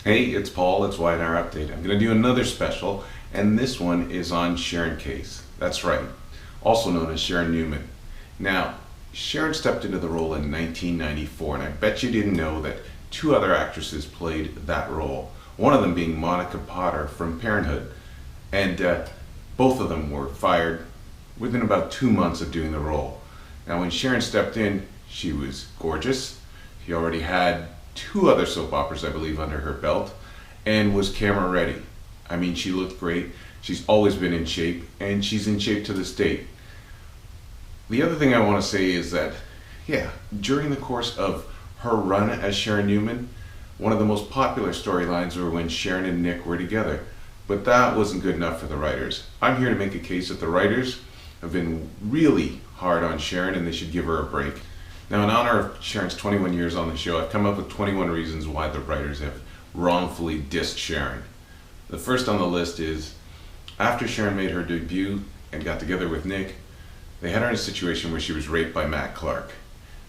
Hey, it's Paul, it's Y&R Update. I'm going to do another special, and this one is on Sharon Case. That's right, also known as Sharon Newman. Now, Sharon stepped into the role in 1994, and I bet you didn't know that two other actresses played that role. One of them being Monica Potter from Parenthood, and both of them were fired within about 2 months of doing the role. Now, when Sharon stepped in, she was gorgeous. She already had two other soap operas, I believe, under her belt, and was camera ready. I mean, she looked great. She's always been in shape, and she's in shape to this date. The other thing I want to say is that, during the course of her run as Sharon Newman, one of the most popular storylines were when Sharon and Nick were together. But that wasn't good enough for the writers. I'm here to make a case that the writers have been really hard on Sharon and they should give her a break. Now, in honor of Sharon's 21 years on the show, I've come up with 21 reasons why the writers have wrongfully dissed Sharon. The first on the list is, after Sharon made her debut and got together with Nick, they had her in a situation where she was raped by Matt Clark.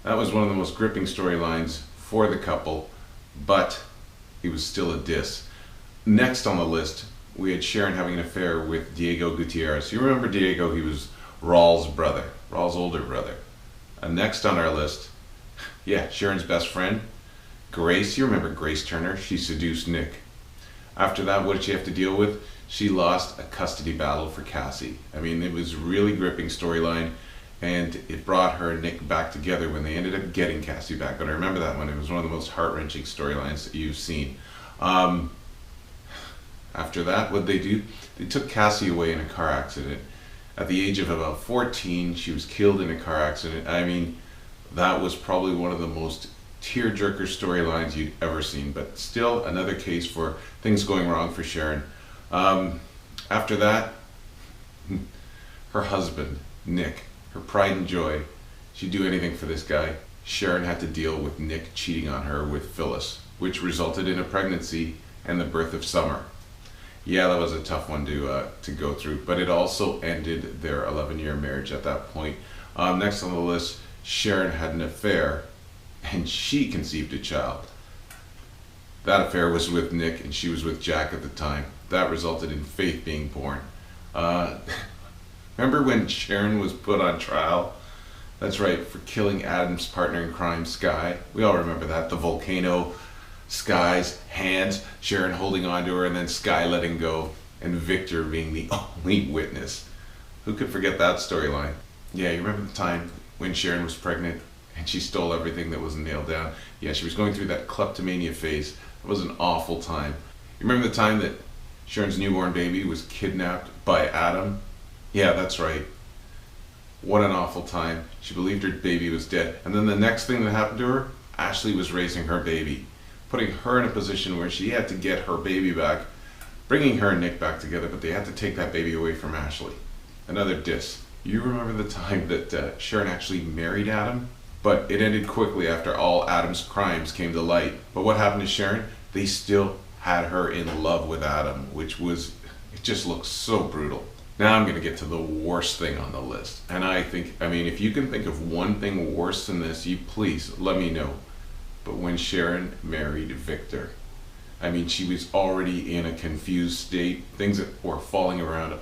That was one of the most gripping storylines for the couple, but it was still a diss. Next on the list, we had Sharon having an affair with Diego Gutierrez. You remember Diego? He was Raul's brother, Raul's older brother. Next on our list, Sharon's best friend, Grace. You remember Grace Turner? She seduced Nick. After that, what did she have to deal with? She lost a custody battle for Cassie. I mean, it was a really gripping storyline, and it brought her and Nick back together when they ended up getting Cassie back. But I remember that one. It was one of the most heart-wrenching storylines that you've seen. After that, what did they do? They took Cassie away in a car accident. At the age of about 14, she was killed in a car accident. I mean, that was probably one of the most tearjerker storylines you'd ever seen, but still another case for things going wrong for Sharon. After that, her husband, Nick, her pride and joy. She'd do anything for this guy. Sharon had to deal with Nick cheating on her with Phyllis, which resulted in a pregnancy and the birth of Summer. Yeah, that was a tough one to go through, but it also ended their 11-year marriage at that point. Next on the list, Sharon had an affair, and she conceived a child. That affair was with Nick, and she was with Jack at the time. That resulted in Faith being born. Remember when Sharon was put on trial? That's right, for killing Adam's partner in crime, Sky. We all remember that, the volcano, Sky's hands, Sharon holding on to her, and then Sky letting go, and Victor being the only witness. Who could forget that storyline? Yeah, you remember the time when Sharon was pregnant and she stole everything that wasn't nailed down? Yeah, she was going through that kleptomania phase. It was an awful time. You remember the time that Sharon's newborn baby was kidnapped by Adam? Yeah, that's right. What an awful time. She believed her baby was dead. And then the next thing that happened to her, Ashley was raising her baby, putting her in a position where she had to get her baby back, bringing her and Nick back together, but they had to take that baby away from Ashley. Another diss. You remember the time that Sharon actually married Adam? But it ended quickly after all Adam's crimes came to light. But what happened to Sharon? They still had her in love with Adam, it just looks so brutal. Now I'm going to get to the worst thing on the list. And if you can think of one thing worse than this, you please let me know. But when Sharon married Victor, she was already in a confused state. Things that were falling around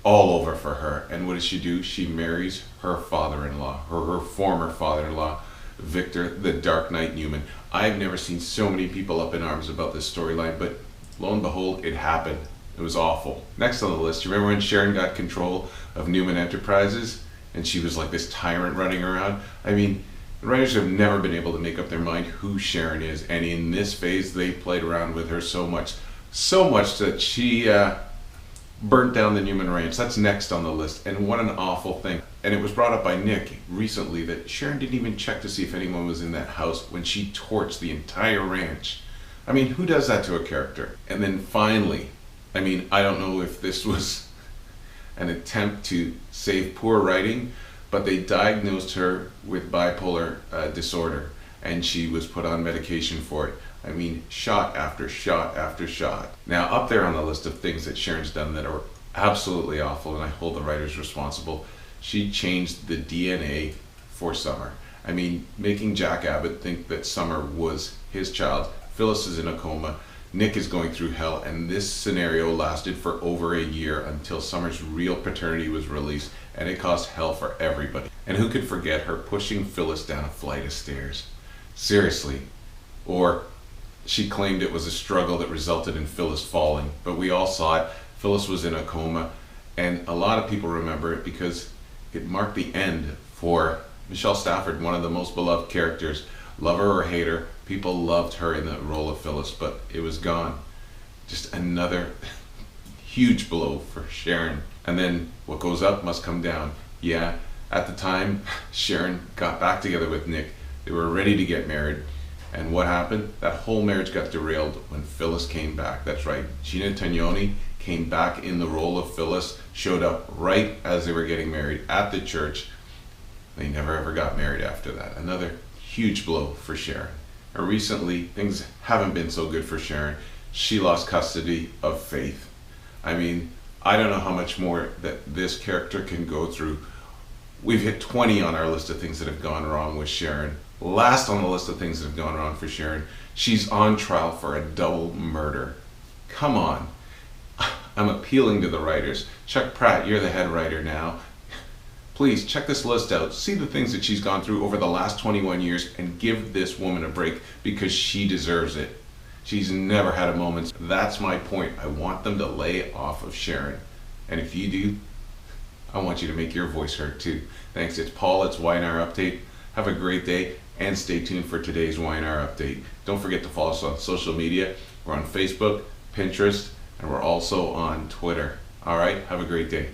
all over for her. And what does she do? She marries her father-in-law, her former father-in-law, Victor, the Dark Knight Newman. I've never seen so many people up in arms about this storyline, but lo and behold, it happened. It was awful. Next on the list, you remember when Sharon got control of Newman Enterprises and she was like this tyrant running around? The writers have never been able to make up their mind who Sharon is, and in this phase they played around with her so much that she burnt down the Newman Ranch. That's next on the list, and what an awful thing. And it was brought up by Nick recently that Sharon didn't even check to see if anyone was in that house when she torched the entire ranch. Who does that to a character? And then finally, I don't know if this was an attempt to save poor writing, but they diagnosed her with bipolar disorder, and she was put on medication for it. Shot after shot after shot. Now, up there on the list of things that Sharon's done that are absolutely awful, and I hold the writers responsible, she changed the DNA for Summer. Making Jack Abbott think that Summer was his child. Phyllis is in a coma. Nick is going through hell, and this scenario lasted for over a year until Summer's real paternity was released, and it caused hell for everybody. And who could forget her pushing Phyllis down a flight of stairs? Seriously. Or she claimed it was a struggle that resulted in Phyllis falling, but we all saw it. Phyllis was in a coma, and a lot of people remember it because it marked the end for Michelle Stafford, one of the most beloved characters. Love her or hate her, people loved her in the role of Phyllis, but it was gone. Just another huge blow for Sharon. And then what goes up must come down. Yeah, at the time, Sharon got back together with Nick. They were ready to get married. And what happened? That whole marriage got derailed when Phyllis came back. That's right, Gina Tognoni came back in the role of Phyllis, showed up right as they were getting married at the church. They never ever got married after that. Another huge blow for Sharon. And recently, things haven't been so good for Sharon. She lost custody of Faith. I mean, I don't know how much more that this character can go through. We've hit 20 on our list of things that have gone wrong with Sharon. Last on the list of things that have gone wrong for Sharon, she's on trial for a double murder. Come on. I'm appealing to the writers. Chuck Pratt, you're the head writer now. Please check this list out. See the things that she's gone through over the last 21 years and give this woman a break because she deserves it. She's never had a moment. That's my point. I want them to lay off of Sharon. And if you do, I want you to make your voice heard too. Thanks. It's Paul. It's YNR Update. Have a great day and stay tuned for today's YNR Update. Don't forget to follow us on social media. We're on Facebook, Pinterest, and we're also on Twitter. All right. Have a great day.